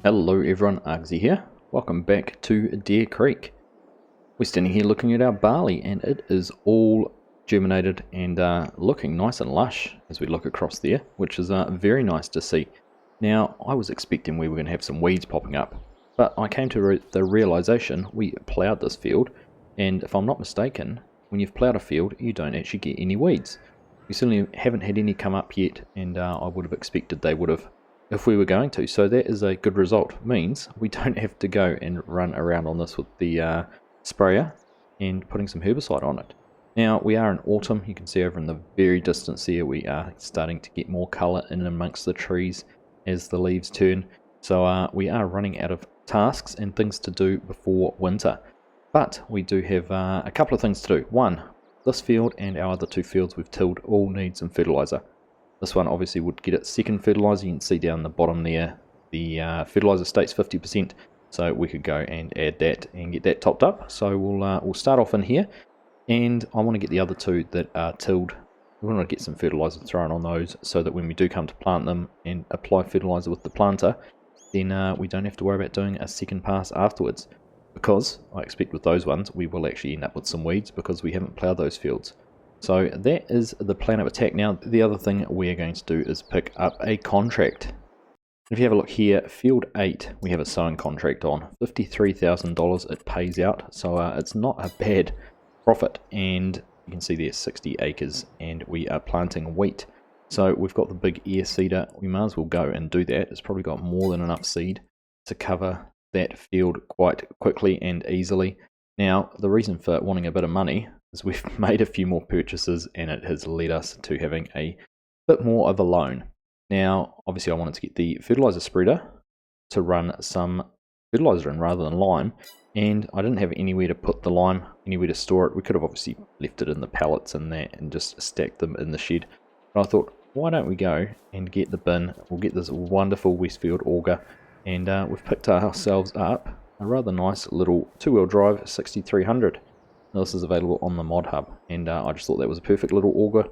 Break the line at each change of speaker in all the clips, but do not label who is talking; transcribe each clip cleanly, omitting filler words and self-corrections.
Hello everyone, Argsy here. Welcome back to Deer Creek. We're standing here looking at our barley and it is all germinated and looking nice and lush as we look across there, which is very nice to see. Now, I was expecting we were going to have some weeds popping up, but I came to the realization we ploughed this field, and if I'm not mistaken, when you've ploughed a field, you don't actually get any weeds. We certainly haven't had any come up yet, and I would have expected they would have if we were going to, so that is a good result. It means we don't have to go and run around on this with the sprayer and putting some herbicide on it. Now we are in autumn. You can see over in the very distance here we are starting to get more colour in amongst the trees as the leaves turn, so we are running out of tasks and things to do before winter, but we do have a couple of things to do. One, this field and our other two fields we've tilled all need some fertilizer. This one obviously would get its second fertilizer. You can see down the bottom there, the fertilizer states 50%, so we could go and add that and get that topped up. So we'll start off in here, and I want to get the other two that are tilled. We want to get some fertilizer thrown on those so that when we do come to plant them and apply fertilizer with the planter, then we don't have to worry about doing a second pass afterwards. Because I expect with those ones we will actually end up with some weeds because we haven't ploughed those fields. So that is the plan of attack. Now the other thing we are going to do is pick up a contract. If you have a look here, field 8 we have a sowing contract on, $53,000 it pays out, so it's not a bad profit, and you can see there's 60 acres and we are planting wheat. So we've got the big air seeder, we might as well go and do that. It's probably got more than enough seed to cover that field quite quickly and easily. Now the reason for wanting a bit of money is we've made a few more purchases and it has led us to having a bit more of a loan. Now obviously I wanted to get the fertilizer spreader to run some fertilizer in rather than lime, and I didn't have anywhere to put the lime, anywhere to store it. We could have obviously left it in the pallets and that and just stacked them in the shed, but I thought, why don't we go and get the bin. We'll get this wonderful Westfield auger, and we've picked ourselves up a rather nice little two-wheel drive 6300. Now this is available on the mod hub, and I just thought that was a perfect little auger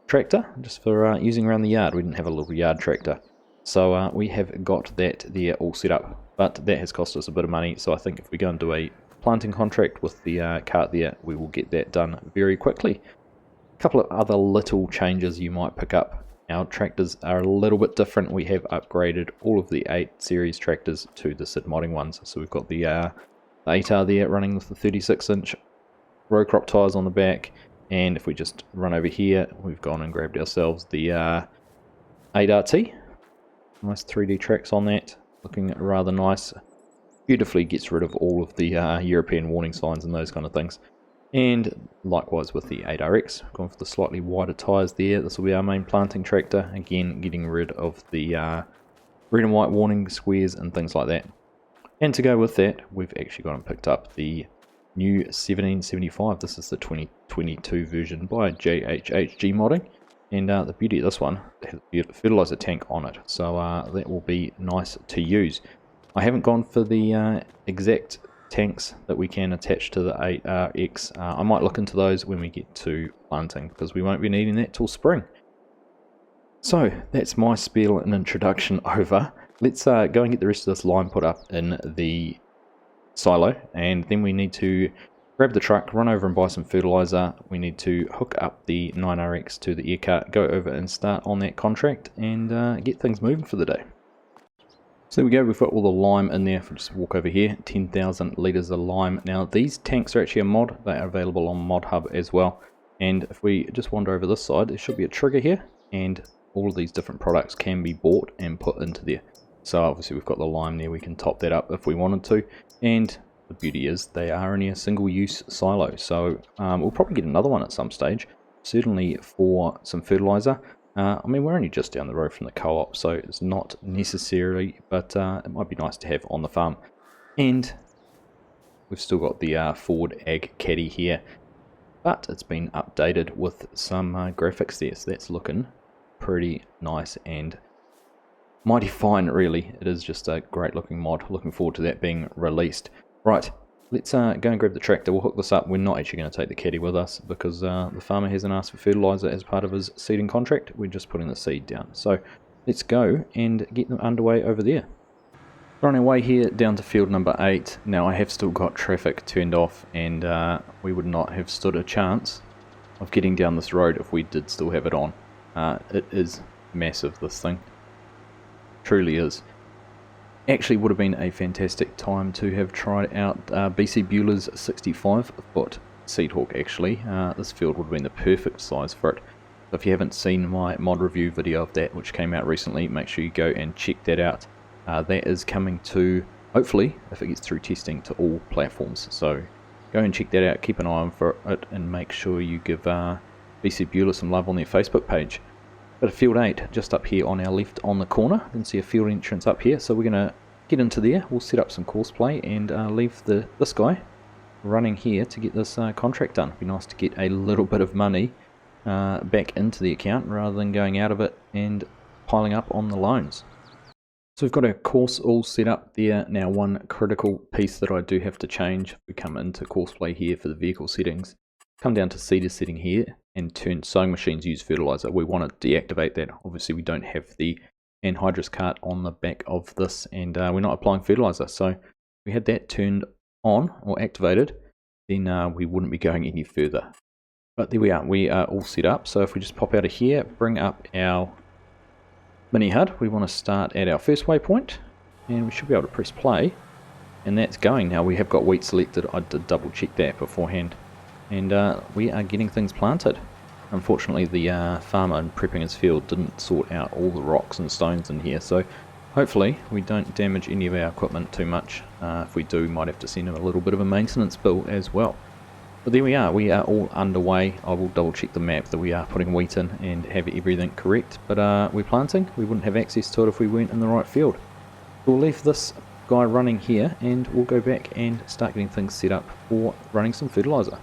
tractor just for using around the yard. We didn't have a little yard tractor, so we have got that there all set up, but that has cost us a bit of money. So I think if we go and do a planting contract with the cart there, we will get that done very quickly. A couple of other little changes you might pick up. Our tractors are a little bit different. We have upgraded all of the 8 series tractors to the Sid modding ones. So we've got the 8R there running with the 36-inch row crop tyres on the back, and if we just run over here, we've gone and grabbed ourselves the 8RT. Nice 3D tracks on that, looking rather nice. Beautifully gets rid of all of the European warning signs and those kind of things. And likewise with the 8RX, gone for the slightly wider tyres there. This will be our main planting tractor, again getting rid of the red and white warning squares and things like that. And to go with that, we've actually gone and picked up the new 1775. This is the 2022 version by JHHG modding, and the beauty of this one, it has a fertilizer tank on it, so that will be nice to use. I haven't gone for the exact tanks that we can attach to the 8RX. I might look into those when we get to planting, because we won't be needing that till spring. So that's my spiel and introduction over. Let's go and get the rest of this lime put up in the silo, and then we need to grab the truck, run over and buy some fertilizer. We need to hook up the 9RX to the air cart, go over and start on that contract, and get things moving for the day. So there we go, we've got all the lime in there. If we just walk over here, 10,000 litres of lime. Now these tanks are actually a mod, they are available on Mod Hub as well. And if we just wander over this side, there should be a trigger here, and all of these different products can be bought and put into there. So obviously we've got the lime there, we can top that up if we wanted to. And the beauty is they are only a single use silo, so we'll probably get another one at some stage, certainly for some fertilizer. I mean, we're only just down the road from the co-op, so it's not necessarily, but it might be nice to have on the farm. And we've still got the Ford Ag Caddy here, but it's been updated with some graphics there, so that's looking pretty nice and mighty fine, really. It is just a great looking mod. Looking forward to that being released. Right, let's go and grab the tractor. We'll hook this up. We're not actually going to take the caddy with us because the farmer hasn't asked for fertilizer as part of his seeding contract. We're just putting the seed down. So let's go and get them underway over there. We're on our way here down to field number 8. Now I have still got traffic turned off, and we would not have stood a chance of getting down this road if we did still have it on. It is massive, this thing. Truly is. Actually would have been a fantastic time to have tried out BC Bueller's 65-foot seed hawk actually. This field would have been the perfect size for it. So if you haven't seen my mod review video of that, which came out recently, make sure you go and check that out. That is coming to, hopefully, if it gets through testing, to all platforms. So go and check that out, keep an eye on for it, and make sure you give BC Bueller some love on their Facebook page. But field 8, just up here on our left on the corner. You can see a field entrance up here, so we're going to get into there. We'll set up some course play and leave this guy running here to get this contract done. It'd be nice to get a little bit of money back into the account rather than going out of it and piling up on the loans. So we've got our course all set up there. Now one critical piece that I do have to change, we come into course play here for the vehicle settings, come down to seeder setting here and turn sowing machines use fertilizer. We want to deactivate that. Obviously we don't have the anhydrous cart on the back of this, and we're not applying fertilizer. So if we had that turned on or activated, then we wouldn't be going any further. But there we are all set up. So if we just pop out of here, bring up our mini HUD, we want to start at our first waypoint, and we should be able to press play, and that's going. Now we have got wheat selected. I did double check that beforehand, and we are getting things planted. Unfortunately the farmer in prepping his field didn't sort out all the rocks and stones in here, so hopefully we don't damage any of our equipment too much. If we do, we might have to send him a little bit of a maintenance bill as well. But there we are all underway. I will double check the map that we are putting wheat in and have everything correct, but we're planting. We wouldn't have access to it if we weren't in the right field. We'll leave this guy running here and we'll go back and start getting things set up for running some fertilizer.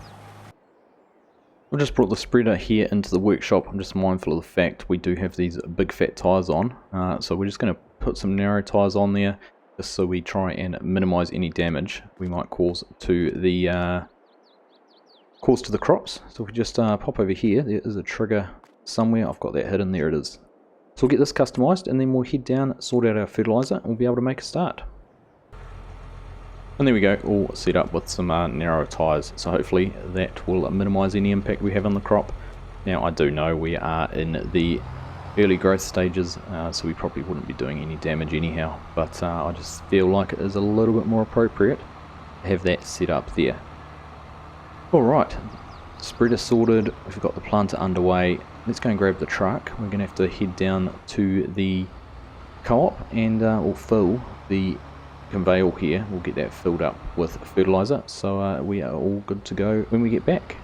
I've just brought the spreader here into the workshop. I'm just mindful of the fact we do have these big fat tyres on, so we're just going to put some narrow tyres on there just so we try and minimise any damage we might cause to the crops. So if we just pop over here, there is a trigger somewhere. I've got that hidden. There it is. So we'll get this customised and then we'll head down, sort out our fertiliser, and we'll be able to make a start. And there we go, all set up with some narrow tyres. So hopefully that will minimise any impact we have on the crop. Now I do know we are in the early growth stages, so we probably wouldn't be doing any damage anyhow. But I just feel like it is a little bit more appropriate to have that set up there. Alright, spreader sorted, we've got the planter underway. Let's go and grab the truck. We're going to have to head down to the co-op and we'll fill the conveyor here. We'll get that filled up with fertilizer, so we are all good to go when we get back.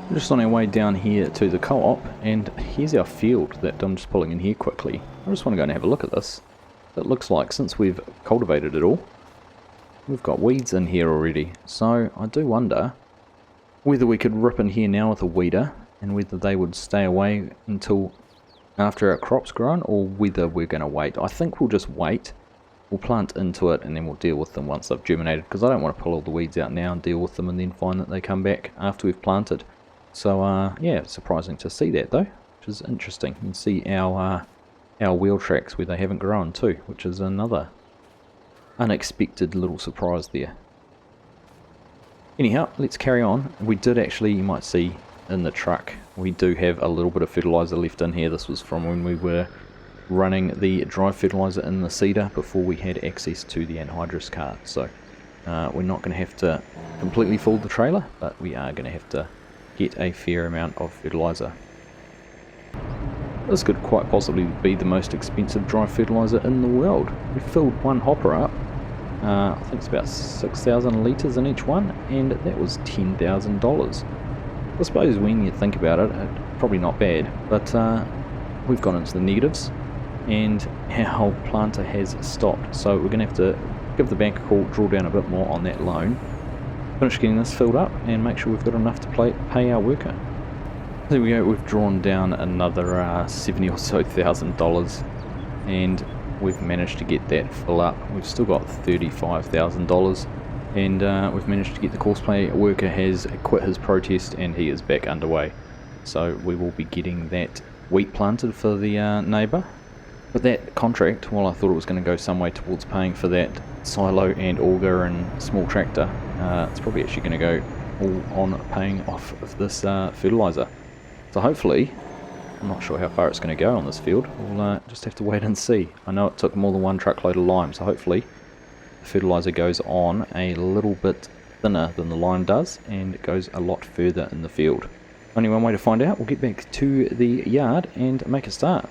We're just on our way down here to the co-op, and here's our field that I'm just pulling in here quickly. I just want to go and have a look at this. It looks like since we've cultivated it all, we've got weeds in here already, so I do wonder whether we could rip in here now with a weeder and whether they would stay away until after our crop's grown, or whether we're going to wait. I think we'll just wait. We'll plant into it and then we'll deal with them once they've germinated, because I don't want to pull all the weeds out now and deal with them and then find that they come back after we've planted. So yeah, it's surprising to see that though, which is interesting. You can see our wheel tracks where they haven't grown too, which is another unexpected little surprise there. Anyhow, let's carry on. We did actually, you might see in the truck, we do have a little bit of fertilizer left in here. This was from when we were running the dry fertilizer in the seeder before we had access to the anhydrous cart. So we're not going to have to completely fill the trailer, but we are going to have to get a fair amount of fertilizer. This could quite possibly be the most expensive dry fertilizer in the world. We filled one hopper up, I think it's about 6,000 litres in each one, and that was $10,000. I suppose when you think about it, probably not bad, but we've gone into the negatives and our planter has stopped, so we're going to have to give the bank a call, draw down a bit more on that loan, finish getting this filled up and make sure we've got enough to pay our worker. There we go, we've drawn down another $70,000 or so, and we've managed to get that fill up. We've still got $35,000, and we've managed to get the courseplay worker has quit his protest and he is back underway. So we will be getting that wheat planted for the neighbour, But that contract, while I thought it was going to go some way towards paying for that silo and auger and small tractor, it's probably actually going to go all on paying off of this fertilizer. So hopefully, I'm not sure how far it's going to go on this field, we'll just have to wait and see. I know it took more than one truckload of lime, so hopefully the fertilizer goes on a little bit thinner than the lime does, and it goes a lot further in the field. Only one way to find out. We'll get back to the yard and make a start.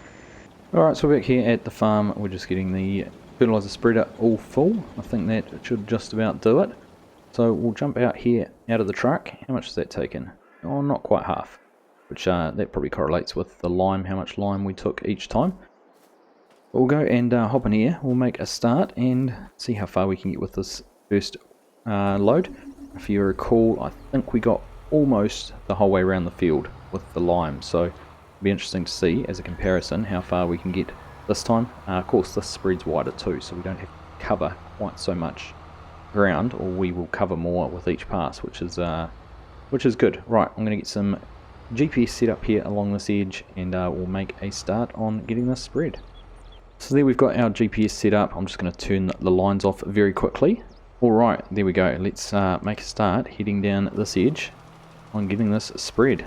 Alright, so we're back here at the farm. We're just getting the fertilizer spreader all full. I think that should just about do it. So we'll jump out here, out of the truck. How much has that taken? Oh, not quite half. Which that probably correlates with the lime, how much lime we took each time. But we'll go and hop in here. We'll make a start and see how far we can get with this first load. If you recall, I think we got almost the whole way around the field with the lime. So it'll be interesting to see as a comparison how far we can get this time. Of course, this spread's wider too, so we don't have to cover quite so much ground, or we will cover more with each pass, which is good. Right, I'm going to get some GPS set up here along this edge, and we'll make a start on getting this spread. So there we've got our GPS set up. I'm just going to turn the lines off very quickly. Alright, there we go. Let's make a start heading down this edge on getting this spread.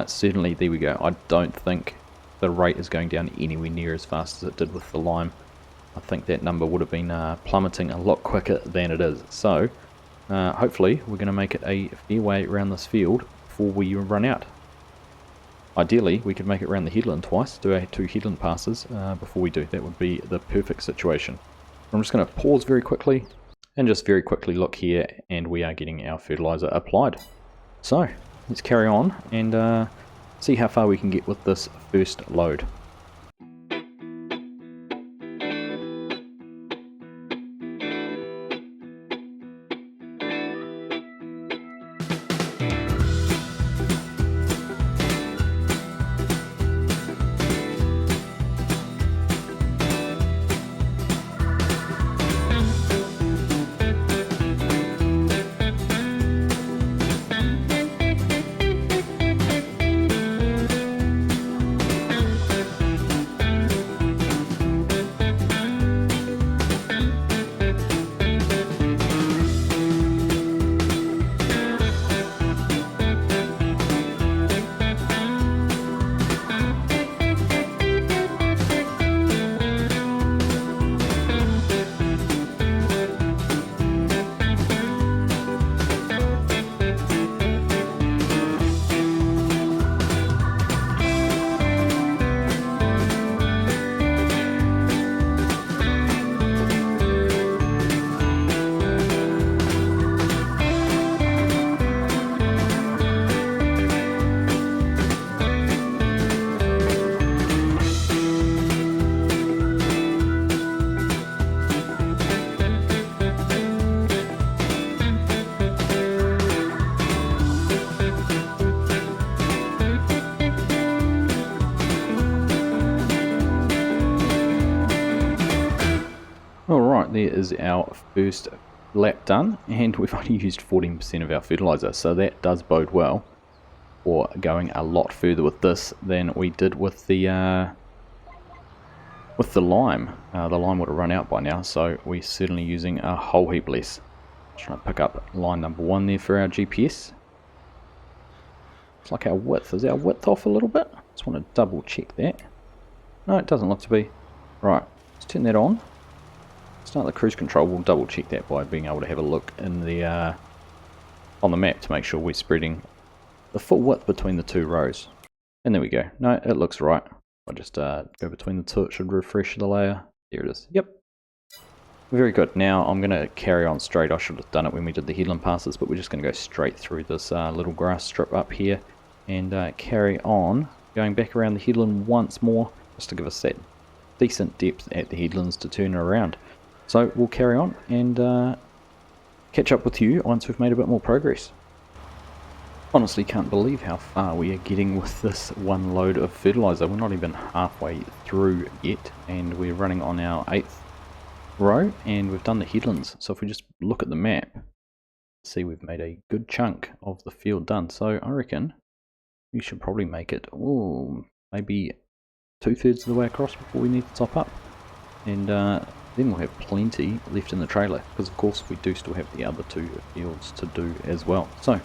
Certainly, there we go. I don't think the rate is going down anywhere near as fast as it did with the lime. I think that number would have been plummeting a lot quicker than it is. So hopefully we're going to make it a fair way around this field before we run out. Ideally we could make it around the headland twice, do our 2 headland passes before we do. That would be the perfect situation. I'm just going to pause very quickly and just very quickly look here, and we are getting our fertilizer applied. So let's carry on and see how far we can get with this first load. Alright, there is our first lap done, and we've only used 14% of our fertilizer, so that does bode well for going a lot further with this than we did with the lime. The lime would have run out by now, so we're certainly using a whole heap less. Trying to pick up line number 1 there for our GPS. It's like our width. Is our width off a little bit? Just want to double check that. No, it doesn't look to be. Right, let's turn that on. Start the cruise control. We'll double check that by being able to have a look in the on the map to make sure we're spreading the full width between the 2 rows. And there we go. No, it looks right. I'll just go between the 2. It should refresh the layer. There it is. Yep. Very good. Now I'm going to carry on straight. I should have done it when we did the headland passes, but we're just going to go straight through this little grass strip up here and carry on going back around the headland once more, just to give us that decent depth at the headlands to turn around. So we'll carry on and catch up with you once we've made a bit more progress. Honestly can't believe how far we are getting with this 1 load of fertilizer. We're not even halfway through yet, and we're running on our 8th row, and we've done the headlands. So if we just look at the map, see we've made a good chunk of the field done. So I reckon we should probably make it, maybe 2/3 of the way across before we need to top up. And then we'll have plenty left in the trailer, because of course we do still have the other 2 fields to do as well. So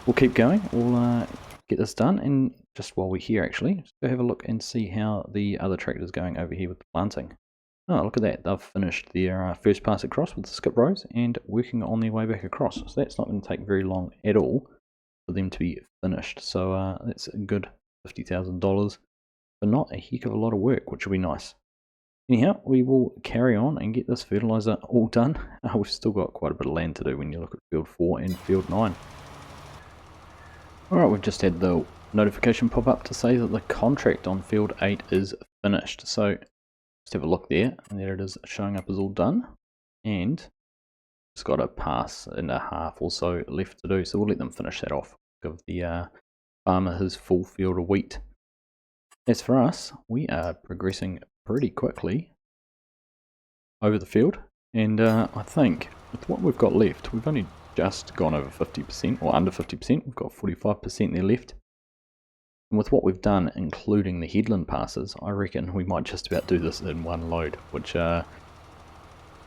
we'll keep going, we'll get this done, and just while we're here actually, let's go have a look and see how the other tractor's going over here with the planting. Oh, look at that, they've finished their first pass across with the skip rows and working on their way back across. So that's not going to take very long at all for them to be finished. So that's a good $50,000 for not a heck of a lot of work, which will be nice. Anyhow, we will carry on and get this fertilizer all done. We've still got quite a bit of land to do when you look at field 4 and field 9. Alright, we've just had the notification pop up to say that the contract on field 8 is finished. So just have a look there, and there it is showing up as all done. And it's got a pass and a half or so left to do, so we'll let them finish that off. Give the farmer his full field of wheat. As for us, we are progressing pretty quickly over the field, and I think with what we've got left, we've only just gone over 50% or under 50%. We've got 45% there left, and with what we've done, including the headland passes, I reckon we might just about do this in one load, which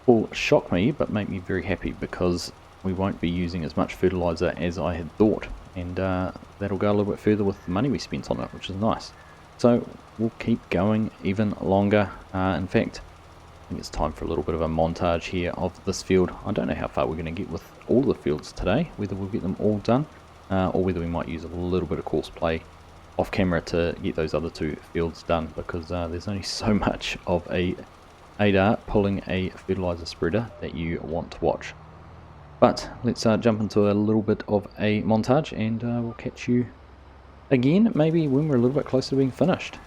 will shock me but make me very happy, because we won't be using as much fertilizer as I had thought, and that'll go a little bit further with the money we spent on it, which is nice. So we'll keep going even longer. In fact, I think it's time for a little bit of a montage here of this field. I don't know how far we're going to get with all the fields today, whether we'll get them all done, or whether we might use a little bit of course play off camera to get those other 2 fields done, because there's only so much of a ADAR pulling a fertilizer spreader that you want to watch. But let's jump into a little bit of a montage, and we'll catch you again, maybe when we're a little bit closer to being finished.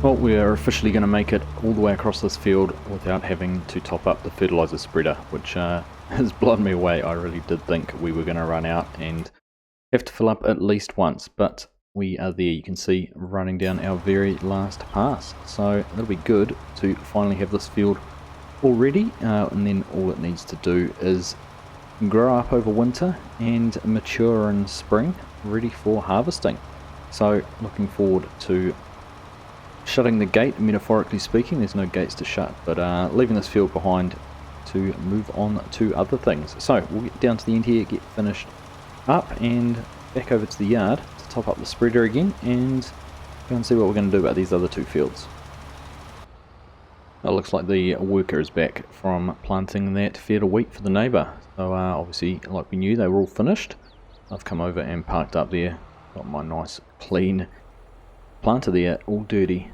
Well, we are officially going to make it all the way across this field without having to top up the fertilizer spreader, which has blown me away. I really did think we were going to run out and have to fill up at least once, but we are there. You can see running down our very last pass, so it'll be good to finally have this field all ready, and then all it needs to do is grow up over winter and mature in spring, ready for harvesting. So looking forward to shutting the gate, metaphorically speaking. There's no gates to shut, but leaving this field behind to move on to other things. So we'll get down to the end here, get finished up, and back over to the yard to top up the spreader again, and go and see what we're going to do about these other 2 fields. It looks like the worker is back from planting that field of wheat for the neighbour. So obviously, like we knew, they were all finished. I've come over and parked up there. Got my nice clean planter there, all dirty.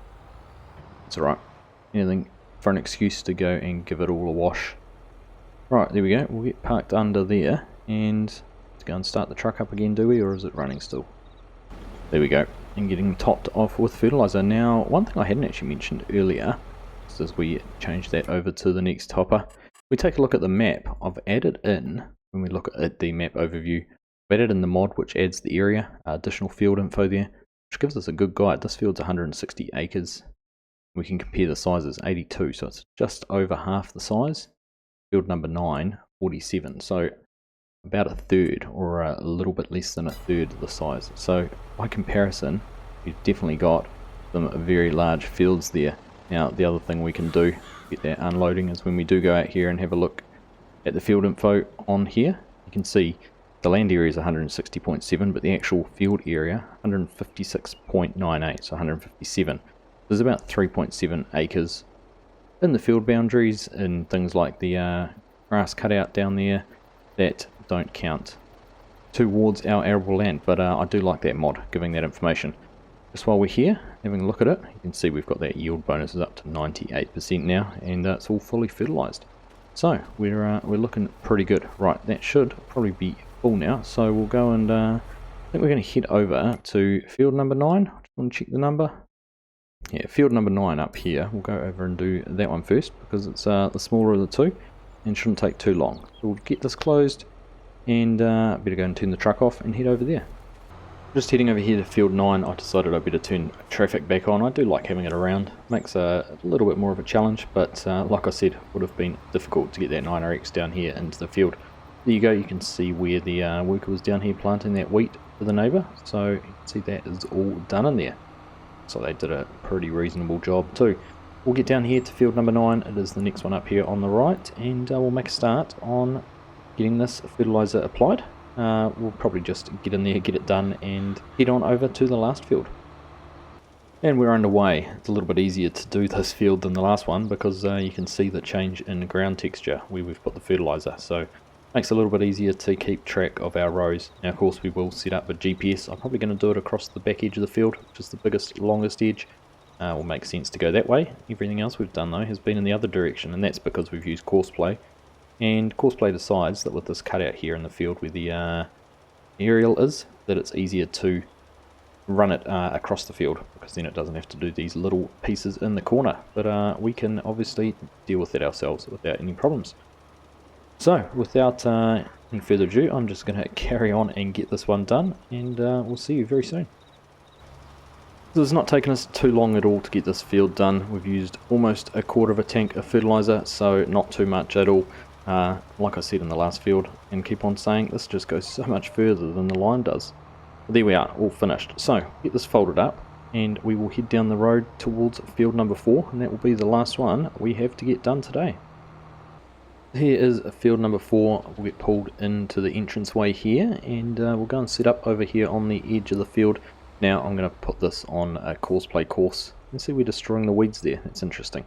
It's alright. Anything for an excuse to go and give it all a wash. Right, there we go. We'll get parked under there, and let's go and start the truck up again, do we, or is it running still? There we go, and getting topped off with fertilizer. Now, one thing I hadn't actually mentioned earlier, just as we change that over to the next hopper, we take a look at the map. I've added in, when we look at the map overview, I've added in the mod which adds the area, additional field info there, which gives us a good guide. This field's 160 acres. We can compare the sizes, 82, so it's just over half the size. Field number 9, 47, so about a third, or a little bit less than a third of the size. So by comparison, you've definitely got some very large fields there. Now the other thing we can do to get that unloading is when we do go out here and have a look at the field info on here, you can see the land area is 160.7, but the actual field area 156.98, so 157. There's about 3.7 acres in the field boundaries, and things like the grass cutout down there that don't count towards our arable land, but I do like that mod giving that information. Just while we're here having a look at it, you can see we've got that yield bonus is up to 98% now, and it's all fully fertilized. So we're looking pretty good. Right, that should probably be full now, so we'll go and I think we're going to head over to field number 9. Just want to check the number. Yeah, field number 9 up here. We'll go over and do that one first because it's the smaller of the two and shouldn't take too long. So we'll get this closed and better go and turn the truck off and head over there. Just heading over here to field 9, I decided I better turn traffic back on. I do like having it around. Makes a little bit more of a challenge, but like I said, it would have been difficult to get that 9RX down here into the field. There you go, you can see where the worker was down here planting that wheat for the neighbour. So you can see that is all done in there. So they did a pretty reasonable job too. We'll get down here to field number 9, it is the next one up here on the right, and we'll make a start on getting this fertilizer applied. We'll probably just get in there, get it done, and head on over to the last field. And we're underway. It's a little bit easier to do this field than the last one because you can see the change in ground texture where we've put the fertilizer. So makes it a little bit easier to keep track of our rows. Now of course we will set up a GPS. I'm probably going to do it across the back edge of the field, which is the biggest, longest edge. Will make sense to go that way. Everything else we've done though has been in the other direction, and that's because we've used courseplay. And courseplay decides that with this cutout here in the field where the aerial is, that it's easier to run it across the field because then it doesn't have to do these little pieces in the corner. But we can obviously deal with it ourselves without any problems. So, without any further ado, I'm just going to carry on and get this one done, and we'll see you very soon. So it's not taken us too long at all to get this field done. We've used almost a quarter of a tank of fertilizer, so not too much at all. Like I said in the last field, and keep on saying, this just goes so much further than the line does. But there we are, all finished. So, get this folded up, and we will head down the road towards field number 4, and that will be the last one we have to get done today. Here is field number 4. We'll get pulled into the entranceway here, and we'll go and set up over here on the edge of the field. Now I'm going to put this on a courseplay course. You can see we're destroying the weeds there. That's interesting.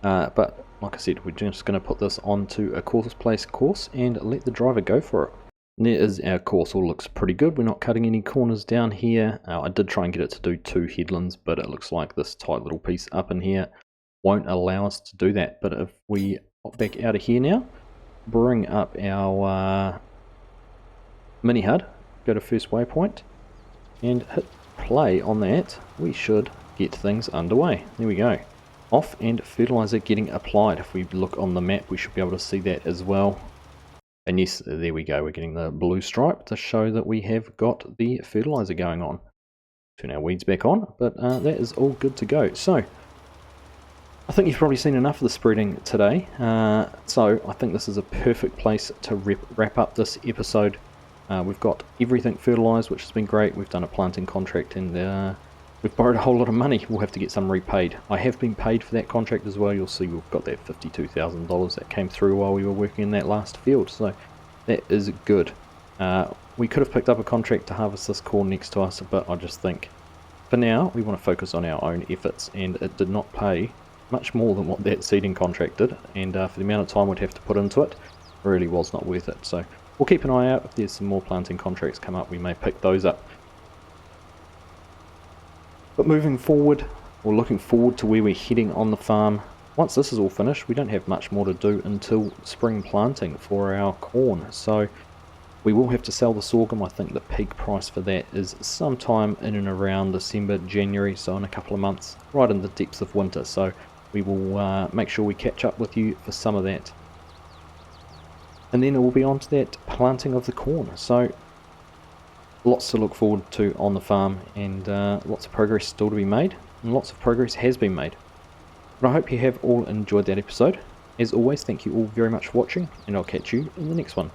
But like I said, we're just going to put this onto a courseplay course and let the driver go for it. And there is our course. All looks pretty good. We're not cutting any corners down here. I did try and get it to do 2 headlands, but it looks like this tight little piece up in here won't allow us to do that. But if we pop back out of here now, bring up our mini HUD, go to first waypoint, and hit play on that, we should get things underway. There we go. Off and fertilizer getting applied. If we look on the map, we should be able to see that as well. And yes, there we go. We're getting the blue stripe to show that we have got the fertilizer going on. Turn our weeds back on, but that is all good to go. So, I think you've probably seen enough of the spreading today. So, I think this is a perfect place to wrap up this episode. We've got everything fertilised, which has been great. We've done a planting contract and we've borrowed a whole lot of money. We'll have to get some repaid. I have been paid for that contract as well. You'll see we've got that $52,000 that came through while we were working in that last field. So that is good. We could have picked up a contract to harvest this corn next to us, but I just think for now we want to focus on our own efforts, and it did not pay much more than what that seeding contract did, and for the amount of time we'd have to put into it, really was not worth it. So we'll keep an eye out. If there's some more planting contracts come up, we may pick those up. But moving forward, or looking forward to where we're heading on the farm, Once this is all finished, we don't have much more to do until spring planting for our corn. So we will have to sell the sorghum. I think the peak price for that is sometime in and around December, January, so in a couple of months, right in the depths of winter. So we will make sure we catch up with you for some of that. And then it will be on to that planting of the corn. So lots to look forward to on the farm, and lots of progress still to be made, and lots of progress has been made. But I hope you have all enjoyed that episode. As always, thank you all very much for watching, and I'll catch you in the next one.